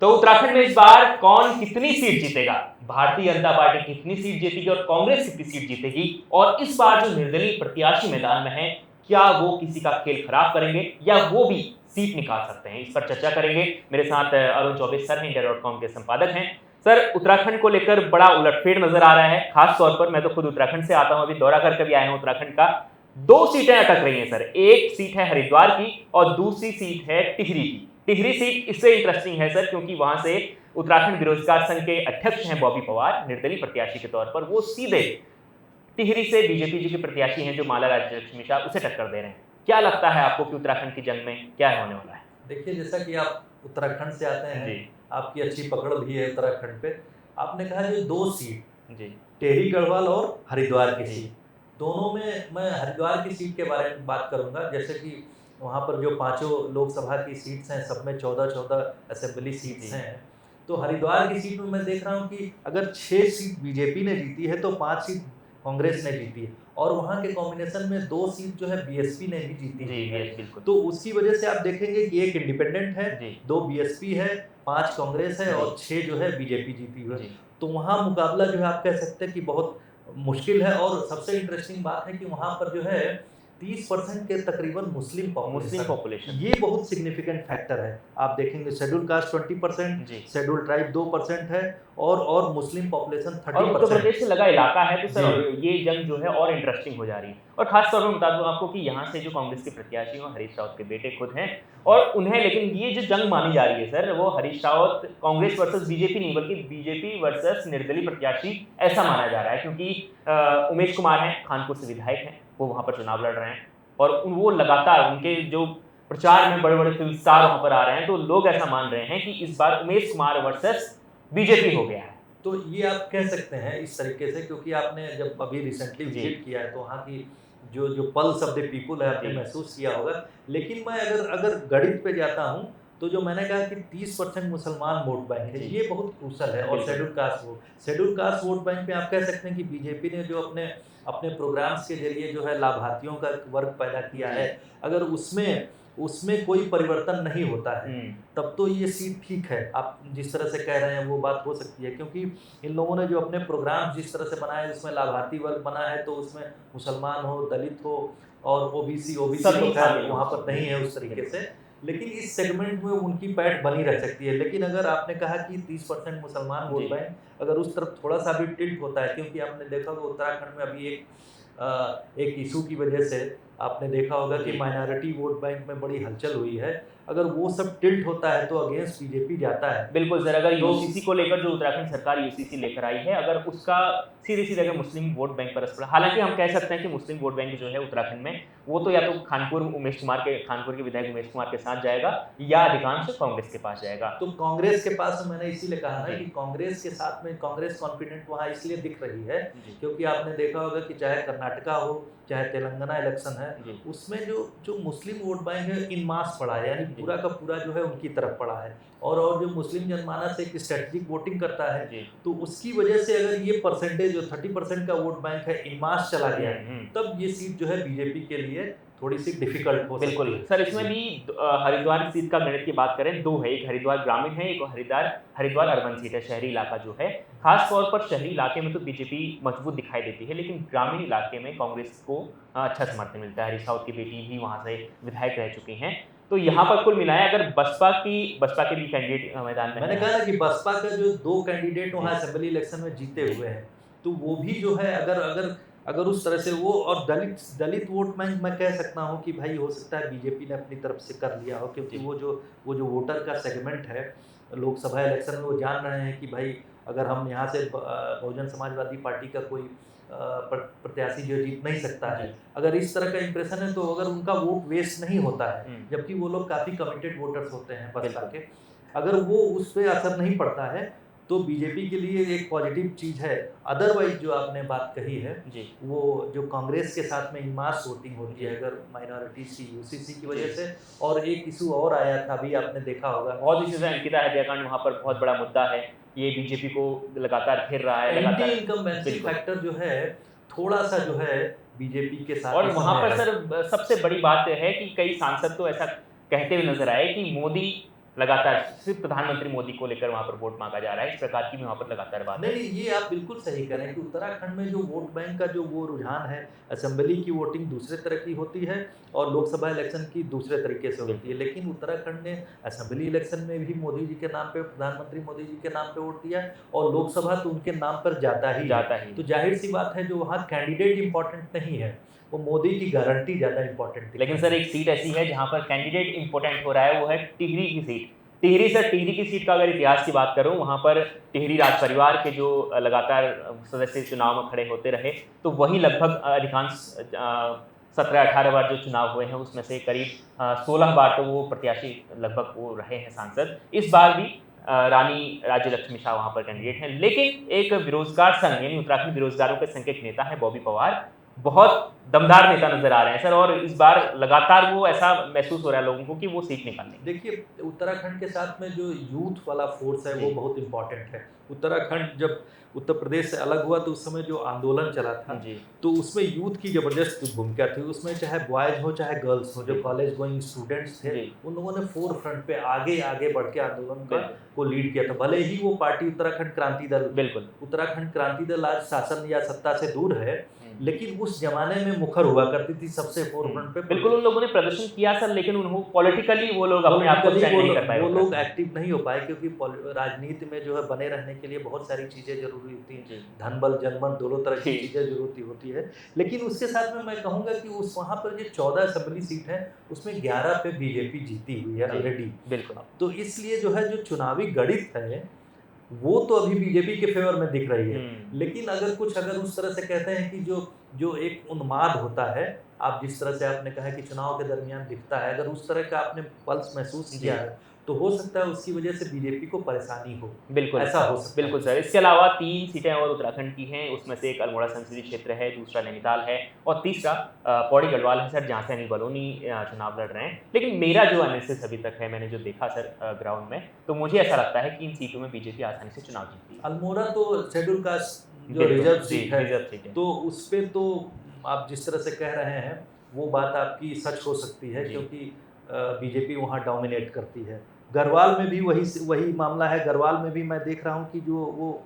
तो उत्तराखंड में इस बार कौन कितनी सीट जीतेगा, भारतीय जनता पार्टी कितनी सीट जीतेगी और कांग्रेस कितनी सीट जीतेगी, और इस बार जो निर्दलीय प्रत्याशी मैदान में है क्या वो किसी का खेल खराब करेंगे या वो भी सीट निकाल सकते हैं, इस पर चर्चा करेंगे। मेरे साथ अरुण चौबे सर हैं, इंडिया.com के संपादक हैं। सर, उत्तराखंड को लेकर बड़ा उलटफेर नजर आ रहा है, खास तौर पर मैं तो खुद उत्तराखंड से आता हूं, अभी दौरा करके भी आया हूं उत्तराखंड का। दो सीटें अटक रही हैं सर, एक सीट है हरिद्वार की और दूसरी सीट है टिहरी की। टिहरी सीट इससे इंटरेस्टिंग है सर क्योंकि वहां से उत्तराखंड बेरोजगार संघ के अध्यक्ष हैं बॉबी पवार, निर्दलीय प्रत्याशी के तौर पर, वो सीधे टिहरी से बीजेपी जी के प्रत्याशी हैं जो माला राज्यलक्ष्मी शाह, उसे टक्कर दे रहे हैं। क्या लगता है आपको कि उत्तराखंड की जंग में क्या होने वाला है? देखिए, जैसा कि आप उत्तराखंड से आते हैं, जी, आपकी अच्छी पकड़ भी है उत्तराखंड पे। आपने कहा जो 2 सीट, जी, टेहरी गढ़वाल और हरिद्वार की जी। सीट, दोनों में मैं हरिद्वार की सीट के बारे में बात करूँगा। जैसे कि वहाँ पर जो पाँचों लोकसभा की सीट्स हैं, सब में 14-14 असेंबली सीट्स जी। हैं। तो हरिद्वार की सीट में मैं देख रहा हूँ कि अगर 6 सीट बीजेपी ने जीती है, तो 5 सीट कांग्रेस ने जीती है और वहाँ के कॉम्बिनेशन में 2 सीट जो है बीएसपी ने भी जीती जी, हुई है। यस, बिल्कुल। तो उसकी वजह से आप देखेंगे कि एक इंडिपेंडेंट है, जी, 2 बीएसपी है, 5 कांग्रेस है जी, और 6 जो है बीजेपी जीती हुई है। जी, तो वहाँ मुकाबला जो है आप कह सकते हैं कि बहुत मुश्किल है और सबसे इंटरेस्टिंग बात है कि वहाँ पर जो है 30% के तकरीबन मुस्लिम मुस्लिम पॉपुलेशन, पॉपुलेशन। ये बहुत सिग्निफिकेंट फैक्टर है। आप देखेंगे शेड्यूल कास्ट 20%, जी, शेड्यूल ट्राइब 2% है और मुस्लिम पॉपुलेशन और उत्तर 30%। प्रदेश से लगा इलाका है तो जी। सर ये जंग जो है और इंटरेस्टिंग हो जा रही है। और खास तौर पर बता दूं आपको कि यहाँ से जो कांग्रेस के प्रत्याशी हैं हरीश रावत के बेटे खुद हैं, और उन्हें, लेकिन ये जो जंग मानी जा रही है सर, वो हरीश रावत कांग्रेस वर्सेस बीजेपी नहीं बल्कि बीजेपी वर्सेस निर्दलीय प्रत्याशी ऐसा माना जा रहा है, क्योंकि उमेश कुमार हैं, कानपुर से विधायक हैं, वो वहाँ पर चुनाव लड़ रहे हैं और वो लगातार उनके जो प्रचार में बड़े-बड़े फिल्म स्टार वहाँ पर आ रहे हैं, तो लोग ऐसा मान रहे हैं कि इस बार उमेश कुमार वर्सेस बीजेपी हो गया है। तो ये आप कह सकते हैं इस तरीके से, क्योंकि आपने जब अभी रिसेंटली जी, विजिट किया है तो वहाँ की जो जो पल्स ऑफ द पीपल है आपने जी, महसूस किया होगा। लेकिन मैं अगर अगर गणित पे जाता हूँ, तो जो मैंने कहा कि 30% मुसलमान वोट बैंक है, जी, ये बहुत क्रूशल है। और बिल्कुल। शेड्यूल कास्ट वोट बैंक पे आप कह सकते हैं कि बीजेपी ने जो अपने अपने प्रोग्राम्स के ज़रिए जो है लाभार्थियों का एक वर्ग पैदा किया जी। है, अगर उसमें उसमें कोई परिवर्तन नहीं होता है, हुँ, तब तो ये सीट ठीक है। आप जिस तरह से कह रहे हैं वो बात हो सकती है, क्योंकि इन लोगों ने जो अपने प्रोग्राम जिस तरह से बनाए उसमें लाभार्थी वर्ग बना है, तो उसमें मुसलमान हो, दलित हो और ओबीसी ओबीसी सभी तो खैर शामिल हो वहाँ पर सकते नहीं हैं। है उस तरीके बिल्कुल। से। लेकिन इस सेगमेंट में उनकी पैठ बनी रह सकती है। लेकिन अगर आपने कहा कि 30% मुसलमान जी, वोट बैंक अगर उस तरफ थोड़ा-सा भी टिल्ट होता है, क्योंकि आपने देखा होगा उत्तराखंड में अभी एक इश्यू की वजह से आपने देखा होगा कि जी। माइनॉरिटी वोट बैंक में बड़ी हलचल हुई है। अगर वो सब टिल्ट होता है तो अगेंस्ट बीजेपी जाता है। बिल्कुल सर, अगर तो यूसीसी को लेकर जो उत्तराखंड सरकार यूसीसी लेकर आई है, अगर उसका सीधे-सीधे अगर मुस्लिम वोट बैंक पर असर पड़ा, हालाँकि हम कह सकते हैं कि मुस्लिम वोट बैंक जो है उत्तराखंड में, वो तो या तो कानपुर के विधायक उमेश कुमार के साथ जाएगा या अधिकांश कांग्रेस के पास जाएगा। तो कांग्रेस के पास मैंने इसीलिए कहा ना जी, कि कांग्रेस के साथ में कांग्रेस कॉन्फिडेंट वहाँ इसलिए दिख रही है, जी, क्योंकि आपने देखा होगा कि चाहे कर्नाटका हो, चाहे तेलंगाना इलेक्शन है, जी, उसमें जो जो मुस्लिम वोट बैंक है इन मास पड़ा है, यानी जी, पूरा का पूरा जो है उनकी तरफ पड़ा है। और जो मुस्लिम जनमानस एक स्ट्रेटेजिक वोटिंग करता है, जी। तो उसकी वजह से अगर ये परसेंटेज जो 30% का वोट बैंक है इन मास चला गया, हुँ, हुँ। तब ये सीट जो है बीजेपी के लिए थोड़ी सी डिफिकल्ट हो बिल्कुल। सकती है। सर, इसमें जी। भी हरिद्वार सीट का गणित की बात करें, 2 है, एक हरिद्वार ग्रामीण है, एक हरिद्वार हरिद्वार अर्बन सीट है, शहरी इलाका जो है। खास तौर पर शहरी इलाके में तो बीजेपी मजबूत दिखाई देती है, लेकिन ग्रामीण इलाके में कांग्रेस को अच्छा समर्थन मिलता है। हरीश रावत की बेटी भी वहाँ से विधायक रह चुकी हैं। तो यहाँ पर कुल मिलाएँ, अगर बसपा के भी कैंडिडेट मैदान में मैंने हैं। कहा ना कि बसपा का जो 2 कैंडिडेट जी, वहाँ असेंबली इलेक्शन में जीते जी, हुए हैं, तो वो भी जो है अगर अगर अगर उस तरह से वो और दलित दलित वोट बैंक मैं कह सकता हूँ कि भाई हो सकता है बीजेपी ने अपनी तरफ से कर लिया हो, क्योंकि जी, वो जो वोटर का सेगमेंट है, लोकसभा इलेक्शन में वो जान रहे हैं कि भाई अगर हम यहाँ से बहुजन समाजवादी पार्टी का कोई प्रत्याशी जो जीत नहीं सकता है, जी। अगर इस तरह का इंप्रेशन है तो अगर उनका वोट वेस्ट नहीं होता है, हुँ, जबकि वो लोग काफ़ी कमिटेड वोटर्स होते हैं बसपा बिल्कुल। के, अगर वो उस पे असर नहीं पड़ता है, तो बीजेपी के लिए एक पॉजिटिव चीज़ है। अदरवाइज़ जो आपने बात कही है, जी, वो जो कांग्रेस के साथ में इन मास वोटिंग होती जी, है अगर माइनॉरिटीज़ की यूसीसी की जी। वजह से। और एक इश्यू और आया था, अभी आपने देखा होगा, बहुत इश्यूज़ हैं, अंकिता हत्याकांड वहाँ पर बहुत बड़ा मुद्दा है। ये बीजेपी को लगातार घेर रहा है, एंटी लगातार। इनकम्बेंसी बिल्कुल। फैक्टर जो है, थोड़ा-सा जो है बीजेपी के साथ और इस वहाँ समय पर है। सर सबसे बड़ी बात है कि कई सांसद तो ऐसा कहते हुए नज़र आए कि मोदी लगातार सिर्फ प्रधानमंत्री मोदी को लेकर वहां पर वोट मांगा जा रहा है, इस प्रकार की भी वहां पर लगातार बात नहीं है। नहीं, ये आप बिल्कुल सही कह रहे हैं कि उत्तराखंड में जो वोट बैंक का जो वो रुझान है, असेंबली की वोटिंग दूसरे तरह की होती है और लोकसभा इलेक्शन की दूसरे तरीके से होती है। लेकिन उत्तराखंड ने असेंबली इलेक्शन में भी मोदी जी के नाम पे, प्रधानमंत्री मोदी जी के नाम पे वोट दिया और लोकसभा तो उनके नाम पर जाता ही है। जाता ही तो जाहिर सी बात है, जो वहाँ कैंडिडेट इंपॉर्टेंट नहीं है, वो मोदी की गारंटी ज़्यादा इंपॉर्टेंट है। लेकिन सर एक सीट ऐसी है जहां पर कैंडिडेट इंपॉर्टेंट हो रहा है, वो है टिहरी की सीट। टिहरी सर, टिहरी की सीट का अगर इतिहास की बात करूं, वहां पर टिहरी राज परिवार के जो लगातार सदस्य चुनाव में खड़े होते रहे, तो वही लगभग अधिकांश 17-18 बार जो चुनाव हुए हैं उसमें से करीब 16 बार तो वो प्रत्याशी लगभग वो रहे हैं सांसद। इस बार भी रानी राज्य लक्ष्मी शाह वहां पर कैंडिडेट हैं। लेकिन एक बेरोजगार संघ यानी उत्तराखंड बेरोजगारों के संघ के नेता है बॉबी पवार, बहुत दमदार नेता नजर आ रहे हैं सर, और इस बार लगातार वो ऐसा महसूस हो रहा है लोगों को कि वो सीट निकाल लेंगे। देखिए, उत्तराखंड के साथ में जो यूथ वाला फोर्स है वो जी। बहुत इम्पोर्टेंट है। उत्तराखंड जब उत्तर प्रदेश से अलग हुआ तो उस समय जो आंदोलन चला था, जी तो उसमें यूथ की ज़बरदस्त भूमिका थी। उसमें चाहे बॉयज़ हो चाहे गर्ल्स हो, जो कॉलेज गोइंग स्टूडेंट्स थे, जी उन लोगों ने फोर फ्रंट पे आगे आगे बढ़ के आंदोलन बिल्कुल को लीड किया था। भले ही वो पार्टी उत्तराखंड क्रांति दल बिल्कुल आज शासन या सत्ता से दूर है, लेकिन उस जमाने में मुखर हुआ करती थी सबसे फोर फ्रंट पे। बिल्कुल उन लोगों ने प्रदर्शन किया सर, लेकिन उन्होंने पॉलिटिकली वो लोग अपने आप को Politically स्टैंड नहीं कर पाए। वो लोग एक्टिव नहीं हो पाए, क्योंकि राजनीति में जो है बने रहने के लिए बहुत सारी चीज़ें जरूरी होती हैं। जी धन बल जनबल दोनों तरह की जी। चीज़ें जरूरत होती है। लेकिन उसके साथ में मैं कहूँगा कि उस वहाँ पर जो 14 असेंबली सीट है, उसमें 11 पे बीजेपी जीती हुई है जी। ऑलरेडी। बिल्कुल तो इसलिए जो है, जो चुनावी गणित है वो तो अभी बीजेपी के फेवर में दिख रही है। लेकिन अगर उस तरह से कहते हैं कि जो जो एक उन्माद होता है, आप जिस तरह से आपने कहा कि चुनाव के दरमियान दिखता है, अगर उस तरह का आपने पल्स महसूस जी। किया है, तो हो सकता है उसकी वजह से बीजेपी को परेशानी हो। बिल्कुल ऐसा हो सकता बिल्कुल है। सर। इसके अलावा 3 सीटें और उत्तराखंड की हैं, उसमें से एक अल्मोड़ा संसदीय क्षेत्र है, दूसरा नैनीताल है और तीसरा पौड़ी गढ़वाल है सर, जहाँ से अनिल बलूनी चुनाव लड़ रहे हैं। लेकिन मेरा जो एनालिसिस अभी तक है, मैंने जो देखा सर ग्राउंड में, तो मुझे ऐसा लगता है कि इन सीटों में बीजेपी आसानी से चुनाव जीतती है। अल्मोड़ा तो शेड्यूल कास्ट जो बिल्कुल, रिजर्व जी, सीट है, रिजर्व सीट है। तो उस पे तो आप जिस तरह से कह रहे हैं वो बात आपकी सच हो सकती है, जी। क्योंकि बीजेपी वहाँ डोमिनेट करती है। गढ़वाल में भी वही मामला है। गढ़वाल में भी मैं देख रहा हूँ कि जो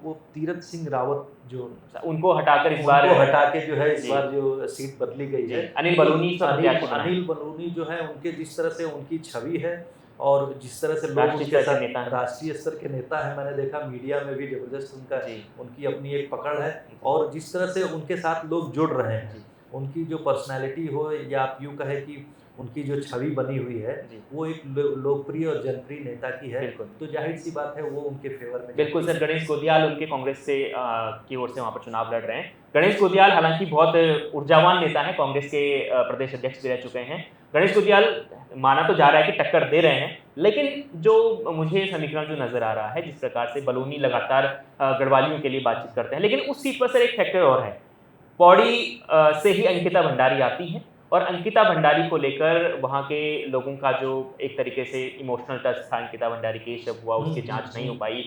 वो तीरथ सिंह रावत जो उनको हटाकर इस बार उनको हटा के जो है इस जी। बार जो सीट बदली गई जी, है, अनिल बलूनी सब प्रत्याशी बनाए। अनिल बलूनी जो है, उनके जिस तरह से उनकी छवि है और जिस तरह से लोग राष्ट्रीय उनके स्तर के साथ नेता हैं। राष्ट्रीय स्तर के नेता है, मैंने देखा मीडिया में भी जबरदस्त जी। उनकी अपनी एक पकड़ है। और जिस तरह से उनके साथ लोग जुड़ रहे हैं, जी। उनकी जो पर्सनैलिटी हो या आप यूँ कहें कि उनकी जो छवि बनी हुई है, जी। वो एक लोकप्रिय और जनप्रिय नेता की है। बिल्कुल। तो जाहिर सी बात है वो उनके फेवर में बिल्कुल सर, गणेश गोदियाल उनके कांग्रेस से की ओर से वहाँ पर चुनाव लड़ रहे हैं। गणेश गोदियाल हालांकि बहुत ऊर्जावान नेता हैं, कांग्रेस के प्रदेश अध्यक्ष भी रह चुके हैं। गणेश गोदियाल माना तो जा रहा है कि टक्कर दे रहे हैं, लेकिन जो मुझे समीकरण जो नजर आ रहा है, जिस प्रकार से बलूनी लगातार गढ़वालियों के लिए बातचीत करते हैं, लेकिन उस सीट पर सर एक फैक्टर और है। पौड़ी से ही अंकिता भंडारी आती हैं और अंकिता भंडारी को लेकर वहाँ के लोगों का जो एक तरीके से इमोशनल टच था, अंकिता भंडारी केस जब हुआ उसकी जांच नहीं हो पाई,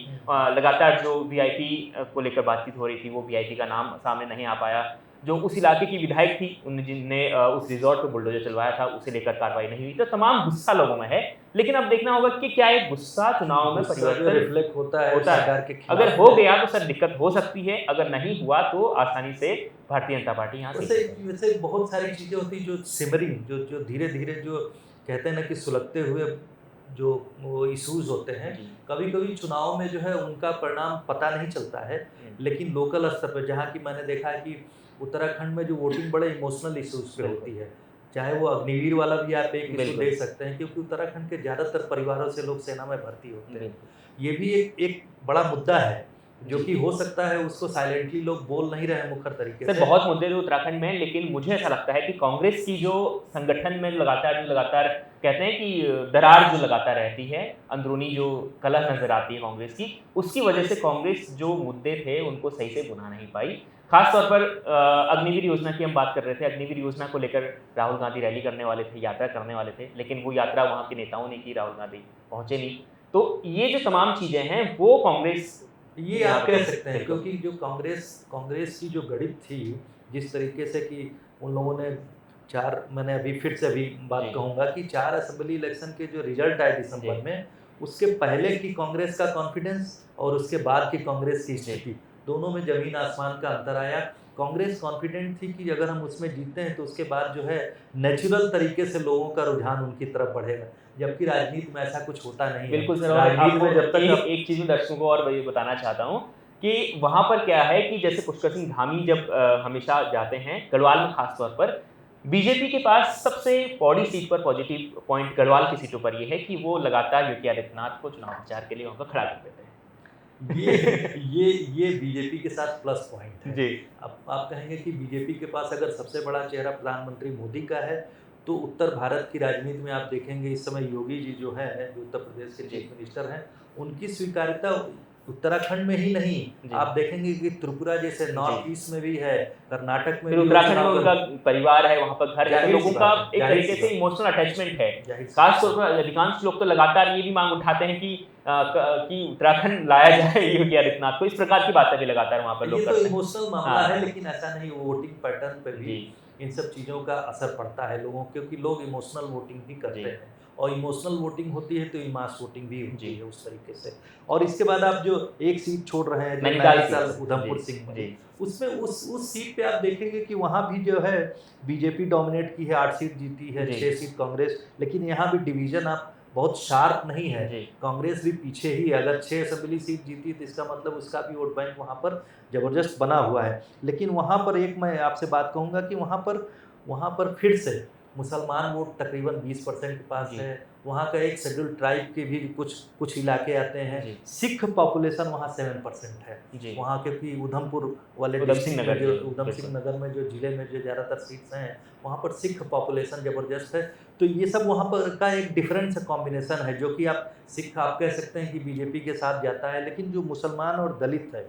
लगातार जो वीआईपी को लेकर बातचीत हो रही थी, वो वीआईपी का नाम सामने नहीं आ पाया। जो उस इलाके की विधायक थी, जिनने उस रिजॉर्ट पर बुलडोजर चलवाया था, उसे लेकर कार्रवाई नहीं हुई। तो तमाम गुस्सा लोगों में है, लेकिन अब देखना होगा कि क्या एक गुस्सा चुनाव में परिवर्तन रिफ्लेक्ट होता है सरकार के खिलाफ। अगर हो गया तो सर दिक्कत हो सकती है, अगर नहीं हुआ तो आसानी से भारतीय जनता पार्टी यहाँ से वैसे बहुत सारी चीज़ें होती जो सिमरिंग जो धीरे धीरे जो कहते हैं ना कि सुलगते हुए जो वो इश्यूज होते हैं, कभी कभी चुनाव में जो है उनका परिणाम पता नहीं चलता है, लेकिन लोकल स्तर पर जहाँ की मैंने देखा है कि उत्तराखंड में जो वोटिंग बड़े इमोशनल इश्यूज पे होती है, चाहे वो अग्निवीर वाला भी आप एक इशू देख सकते हैं, क्योंकि उत्तराखंड के ज़्यादातर परिवारों से लोग सेना में भर्ती होते हैं। ये भी एक बड़ा मुद्दा है जो कि हो सकता है उसको साइलेंटली लोग बोल नहीं रहे मुखर तरीके से। बहुत मुद्दे जो उत्तराखंड में, लेकिन मुझे ऐसा लगता है कि कांग्रेस की जो संगठन में लगातार कहते हैं कि दरार जो लगातार रहती है, अंदरूनी जो कलह नजर आती है कांग्रेस की, उसकी वजह से कांग्रेस जो मुद्दे थे उनको सही से बुना नहीं पाई। खासतौर पर अग्निवीर योजना की हम बात कर रहे थे। अग्निवीर योजना को लेकर राहुल गांधी रैली करने वाले थे, यात्रा करने वाले थे, लेकिन वो यात्रा वहाँ के नेताओं ने की, राहुल गांधी पहुंचे नहीं। तो ये जो तमाम चीजें हैं वो कांग्रेस, ये आप कह सकते हैं, क्योंकि जो कांग्रेस की जो गणित थी, जिस तरीके से कि उन लोगों ने मैंने अभी फिर से अभी बात कहूँगा कि 4 असेंबली इलेक्शन के जो रिजल्ट आए दिसंबर में, उसके पहले की कांग्रेस का कॉन्फिडेंस और उसके बाद की कांग्रेस की स्थिति, दोनों में ज़मीन आसमान का अंतर आया। कांग्रेस कॉन्फिडेंट थी कि अगर हम उसमें जीतते हैं तो उसके बाद जो है नेचुरल तरीके से लोगों का रुझान उनकी तरफ बढ़ेगा, जबकि राजनीति में ऐसा कुछ होता नहीं है। बिल्कुल सर, और राजनीति आपको में जब तक एक चीज़ में दर्शकों को और ये बताना चाहता हूँ कि वहाँ पर क्या है कि जैसे पुष्कर सिंह धामी जब हमेशा जाते हैं गढ़वाल में, खास तौर पर बीजेपी के पास सबसे बड़ी सीट पर पॉजिटिव पॉइंट गढ़वाल की सीटों पर ये है कि वो लगातार योगी आदित्यनाथ को चुनाव प्रचार के लिए वहाँ पर खड़ा कर देते हैं। ये बीजेपी के साथ प्लस पॉइंट है। जी। अब आप कहेंगे कि बीजेपी के पास अगर सबसे बड़ा चेहरा प्रधानमंत्री मोदी का है, तो उत्तर भारत की राजनीति में आप देखेंगे इस समय योगी जी जो हैं, जो उत्तर प्रदेश के चीफ मिनिस्टर हैं, उनकी स्वीकार्यता उत्तराखंड में ही नहीं, आप देखेंगे कि त्रिपुरा जैसे नॉर्थ ईस्ट में भी है, कर्नाटक में फिर भी उत्तराखंड में उनका परिवार है, वहाँ पर घर है, जाहिर सी लोगों का बात है, एक जाहिर तरीके सी से बात। इमोशनल अटैचमेंट है। जाहिर सी खास तौर पर अधिकांश लोग तो लगातार ये भी मांग उठाते हैं कि उत्तराखंड लाया जाए योगी आदित्यनाथ को, इस प्रकार की बातें भी लगातार वहाँ पर लोग ये तो करते हैं। इमोशनल मामला हाँ। है, लेकिन ऐसा नहीं, वोटिंग पैटर्न पे भी इन सब चीज़ों का असर पड़ता है लोगों, क्योंकि लोग इमोशनल वोटिंग भी करते हैं, और इमोशनल वोटिंग होती है तो मास वोटिंग भी होती है उस तरीके से। और इसके बाद आप जो एक सीट छोड़ रहे हैं, नैनीताल उधमपुर सिंह में, उसमें उस सीट पे आप देखेंगे कि वहाँ भी जो है बीजेपी डोमिनेट की है, 8 सीट जीती है, 6 सीट कांग्रेस, लेकिन यहाँ भी डिवीजन आप बहुत शार्प नहीं है, कांग्रेस भी पीछे ही है। अगर 6 असेंबली सीट जीती तो इसका मतलब उसका भी वोट बैंक वहाँ पर जबरदस्त बना हुआ है। लेकिन वहाँ पर एक मैं आपसे बात कहूँगा कि वहाँ पर फिर से मुसलमान वोट तकरीबन 20% के पास है, वहाँ का एक शेड्यूल ट्राइब के भी कुछ इलाके आते हैं, सिख पॉपुलेशन वहाँ 7% है वहाँ, क्योंकि उधमपुर वाले उधम सिंह नगर में जो जिले में जो ज़्यादातर सीट्स हैं वहाँ पर सिख पॉपुलेशन ज़बरदस्त है। तो ये सब वहाँ पर का एक डिफरेंस कॉम्बिनेशन है, जो कि आप सिख आप कह सकते हैं कि बीजेपी के साथ जाता है, लेकिन जो मुसलमान और दलित है,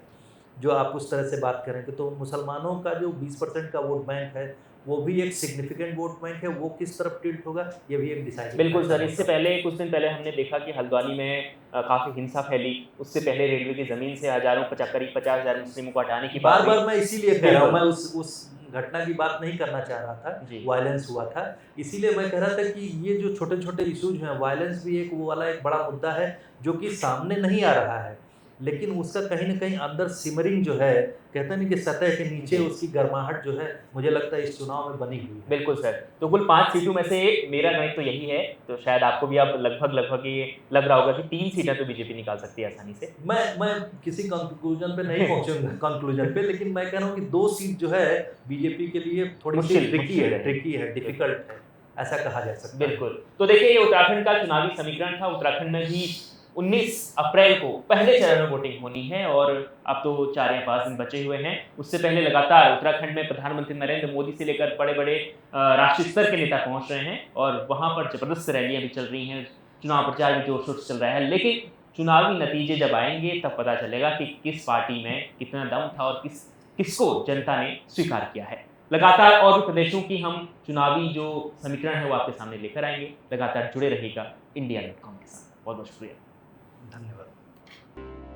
जो आप उस तरह से बात करेंगे तो मुसलमानों का जो 20% का वोट बैंक है वो भी एक सिग्निफिकेंट वोट बैंक है, वो किस तरफ टिल्ट होगा ये भी एक डिसाइड। बिल्कुल सर, इससे पहले कुछ दिन पहले हमने देखा कि हल्द्वानी में काफ़ी हिंसा फैली, उससे पहले रेलवे की ज़मीन से हज़ारों करीब 50,000 मुस्लिमों को हटाने की बार मैं इसीलिए कह रहा हूँ, मैं उस घटना की बात नहीं करना चाह रहा था, वायलेंस हुआ था, इसीलिए मैं कह रहा था कि ये जो छोटे छोटे इशूज हैं, वायलेंस भी एक वो वाला एक बड़ा मुद्दा है जो कि सामने नहीं आ रहा है, लेकिन उसका कहीं ना कहीं अंदर सिमरिंग जो है, कहते हैं कि सतह के नीचे उसकी गर्माहट जो है, मुझे लगता है इस चुनाव में बनी हुई है। बिल्कुल सर, तो कुल 5 सीटों में से मेरा गणित तो यही है, तो शायद आपको भी अब लगभग ये लग रहा होगा कि 3 सीटें तो बीजेपी निकाल सकती है आसानी से। मैं किसी कंक्लूजन पे नहीं पहुंचूंगा कंक्लूजन पे, लेकिन मैं कह रहा हूँ कि 2 सीट जो है बीजेपी के लिए थोड़ी सी ट्रिकी है, डिफिकल्ट है, ऐसा कहा जा सकता है। बिल्कुल, तो देखिए ये उत्तराखंड का चुनावी समीकरण था। उत्तराखंड में भी 19 अप्रैल को पहले चरण में वोटिंग होनी है और अब तो 4 या 5 दिन बचे हुए हैं। उससे पहले लगातार उत्तराखंड में प्रधानमंत्री नरेंद्र मोदी से लेकर बड़े राष्ट्रीय स्तर के नेता पहुंच रहे हैं और वहां पर जबरदस्त रैलियां भी चल रही हैं, चुनाव प्रचार भी जोर शोर से चल रहा है। लेकिन चुनावी नतीजे जब आएंगे तब पता चलेगा कि किस पार्टी में कितना दम था और किसको जनता ने स्वीकार किया है। लगातार और भी प्रदेशों की हम चुनावी जो समीकरण है वो आपके सामने लेकर आएंगे। लगातार जुड़े रहिएगा India.com के साथ। बहुत बहुत शुक्रिया, धन्यवाद।